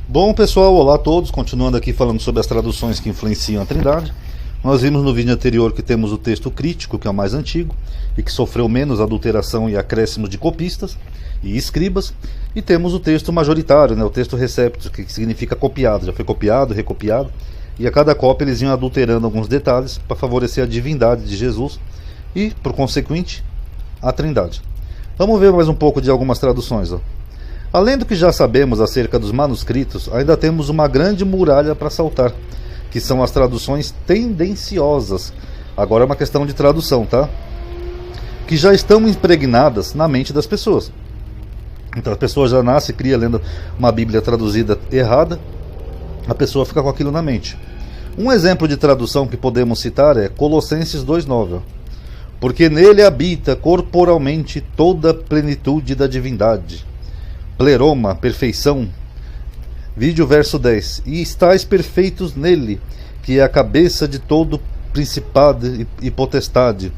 Bom, pessoal, olá a todos. Continuando aqui falando sobre as traduções que influenciam a Trindade. Nós vimos no vídeo anterior que temos o texto crítico, que é o mais antigo e que sofreu menos adulteração e acréscimos de copistas e escribas, e temos o texto majoritário, o texto receptus, que significa copiado, já foi copiado, recopiado, e a cada cópia eles iam adulterando alguns detalhes para favorecer a divindade de Jesus e, por consequente, a Trindade. Vamos ver mais um pouco de algumas traduções. Além do que já sabemos acerca dos manuscritos, ainda temos uma grande muralha para saltar, que são as traduções tendenciosas. Agora é uma questão de tradução, tá? Que já estão impregnadas na mente das pessoas. Então a pessoa já nasce, cria lendo uma Bíblia traduzida errada, a pessoa fica com aquilo na mente. Um exemplo de tradução que podemos citar é Colossenses 2,9. Porque nele habita corporalmente toda a plenitude da divindade. Pleroma, perfeição. Vídeo verso 10. E estáis perfeitos nele, que é a cabeça de todo principado e potestade,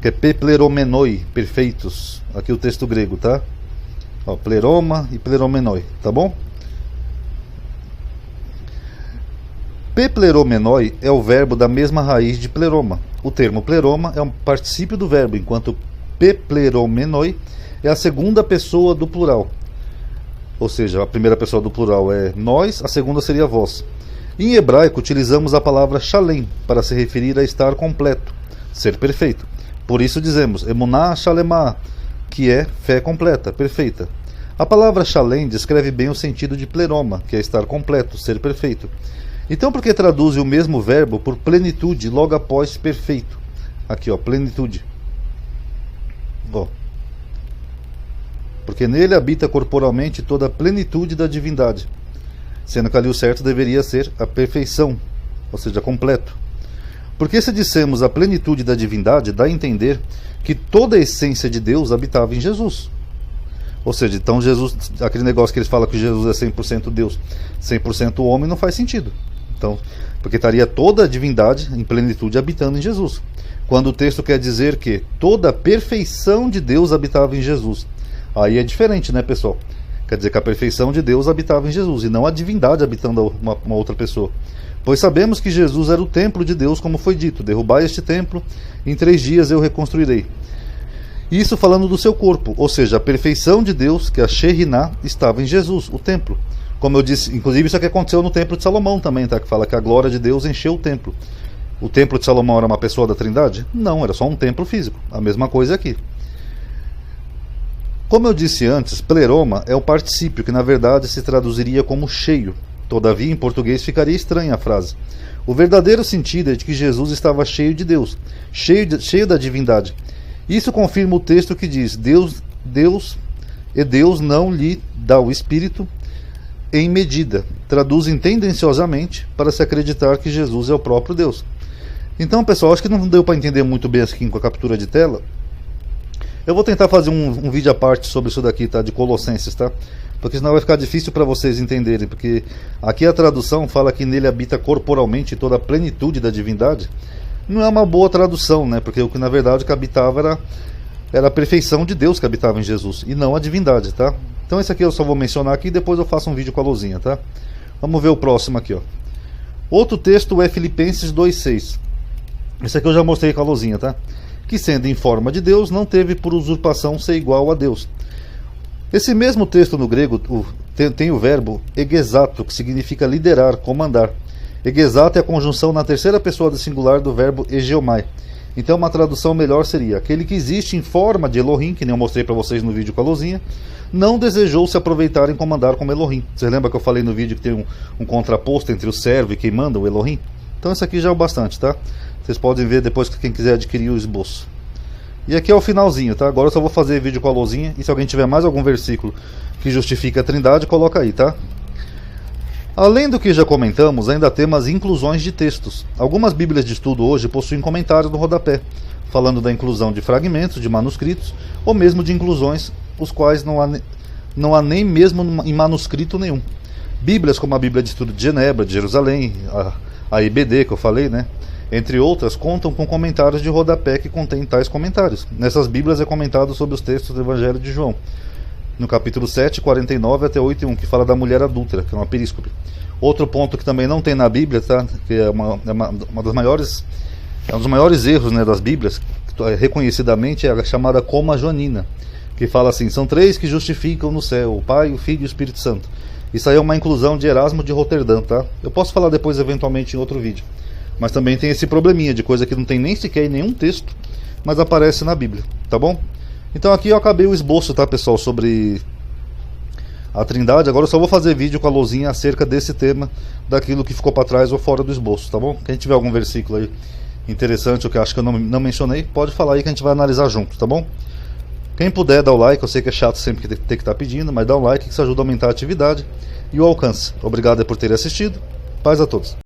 que é pepleromenoi, perfeitos. Aqui o texto grego, tá? Ó, pleroma e pleromenoi, tá bom? Pepleromenoi é o verbo da mesma raiz de pleroma. O termo pleroma é um particípio do verbo, enquanto pepleromenoi é a segunda pessoa do plural. Ou seja, a primeira pessoa do plural é nós, a segunda seria vós. Em hebraico, utilizamos a palavra shalem para se referir a estar completo, ser perfeito. Por isso dizemos emuná shalemá, que é fé completa, perfeita. A palavra shalem descreve bem o sentido de pleroma, que é estar completo, ser perfeito. Então, por que traduz o mesmo verbo por plenitude logo após perfeito? Aqui, ó, plenitude. Ó. Porque nele habita corporalmente toda a plenitude da divindade, sendo que ali o certo deveria ser a perfeição, ou seja, completo. Porque se dissemos a plenitude da divindade, dá a entender que toda a essência de Deus habitava em Jesus. Ou seja, então Jesus, aquele negócio que eles falam que Jesus é 100% Deus, 100% homem, não faz sentido. Então, porque estaria toda a divindade em plenitude habitando em Jesus. Quando o texto quer dizer que toda a perfeição de Deus habitava em Jesus, aí é diferente, né, pessoal? Quer dizer que a perfeição de Deus habitava em Jesus, e não a divindade habitando uma outra pessoa. Pois sabemos que Jesus era o templo de Deus, como foi dito: derrubai este templo, em 3 dias eu reconstruirei. Isso falando do seu corpo, ou seja, a perfeição de Deus, que é a Shekhinah, estava em Jesus, o templo. Como eu disse, inclusive isso aqui aconteceu no templo de Salomão também, tá? Que fala que a glória de Deus encheu o templo. O templo de Salomão era uma pessoa da Trindade? Não, era só um templo físico. A mesma coisa aqui. Como eu disse antes, pleroma é o particípio que na verdade se traduziria como cheio. Todavia, em português ficaria estranha a frase. O verdadeiro sentido é de que Jesus estava cheio de Deus, cheio da divindade. Isso confirma o texto que diz: Deus não lhe dá o Espírito em medida. Traduzem tendenciosamente para se acreditar que Jesus é o próprio Deus. Então, pessoal, acho que não deu para entender muito bem aqui com a captura de tela. Eu vou tentar fazer um vídeo à parte sobre isso daqui, tá? De Colossenses, tá? Porque senão vai ficar difícil para vocês entenderem. Porque aqui a tradução fala que nele habita corporalmente toda a plenitude da divindade. Não é uma boa tradução, né? Porque o que na verdade que habitava era a perfeição de Deus que habitava em Jesus, e não a divindade, tá? Então esse aqui eu só vou mencionar aqui e depois eu faço um vídeo com a luzinha, tá? Vamos ver o próximo aqui, ó. Outro texto é Filipenses 2,6. Esse aqui eu já mostrei com a luzinha, tá? Que sendo em forma de Deus, não teve por usurpação ser igual a Deus. Esse mesmo texto no grego tem o verbo egesato, que significa liderar, comandar. Egesato é a conjunção na terceira pessoa do singular do verbo egeomai. Então uma tradução melhor seria: aquele que existe em forma de Elohim, que nem eu mostrei para vocês no vídeo com a luzinha, não desejou se aproveitar em comandar como Elohim. Você lembra que eu falei no vídeo que tem um contraposto entre o servo e quem manda, o Elohim? Então isso aqui já é o bastante, tá? Vocês podem ver depois que quem quiser adquirir o esboço. E aqui é o finalzinho, tá? Agora eu só vou fazer vídeo com a luzinha, e se alguém tiver mais algum versículo que justifique a Trindade, coloca aí, tá? Além do que já comentamos, ainda temos inclusões de textos. Algumas bíblias de estudo hoje possuem comentários no rodapé, falando da inclusão de fragmentos, de manuscritos, ou mesmo de inclusões, os quais não há nem mesmo em manuscrito nenhum. Bíblias como a Bíblia de Estudo de Genebra, de Jerusalém, a IBD que eu falei, né? Entre outras, contam com comentários de rodapé que contêm tais comentários. Nessas bíblias é comentado sobre os textos do Evangelho de João. no capítulo 7, 49 até 8:1, que fala da mulher adúltera, que é uma períscope. Outro ponto que também não tem na Bíblia, tá? Que é uma das maiores, um dos maiores erros, né, das Bíblias, reconhecidamente, é a chamada coma joanina, que fala assim: são três que justificam no céu, o Pai, o Filho e o Espírito Santo. Isso aí é uma inclusão de Erasmo de Roterdã, tá? Eu posso falar depois, eventualmente, em outro vídeo. Mas também tem esse probleminha de coisa que não tem nem sequer em nenhum texto, mas aparece na Bíblia, tá bom? Então aqui eu acabei o esboço, tá, pessoal, sobre a Trindade. Agora eu só vou fazer vídeo com a lousinha acerca desse tema, daquilo que ficou para trás ou fora do esboço, tá bom? Quem tiver algum versículo aí interessante, ou que acho que eu não mencionei, pode falar aí que a gente vai analisar junto, tá bom? Quem puder dar o like, eu sei que é chato sempre ter que estar pedindo, mas dá um like que isso ajuda a aumentar a atividade e o alcance. Obrigado por ter assistido. Paz a todos.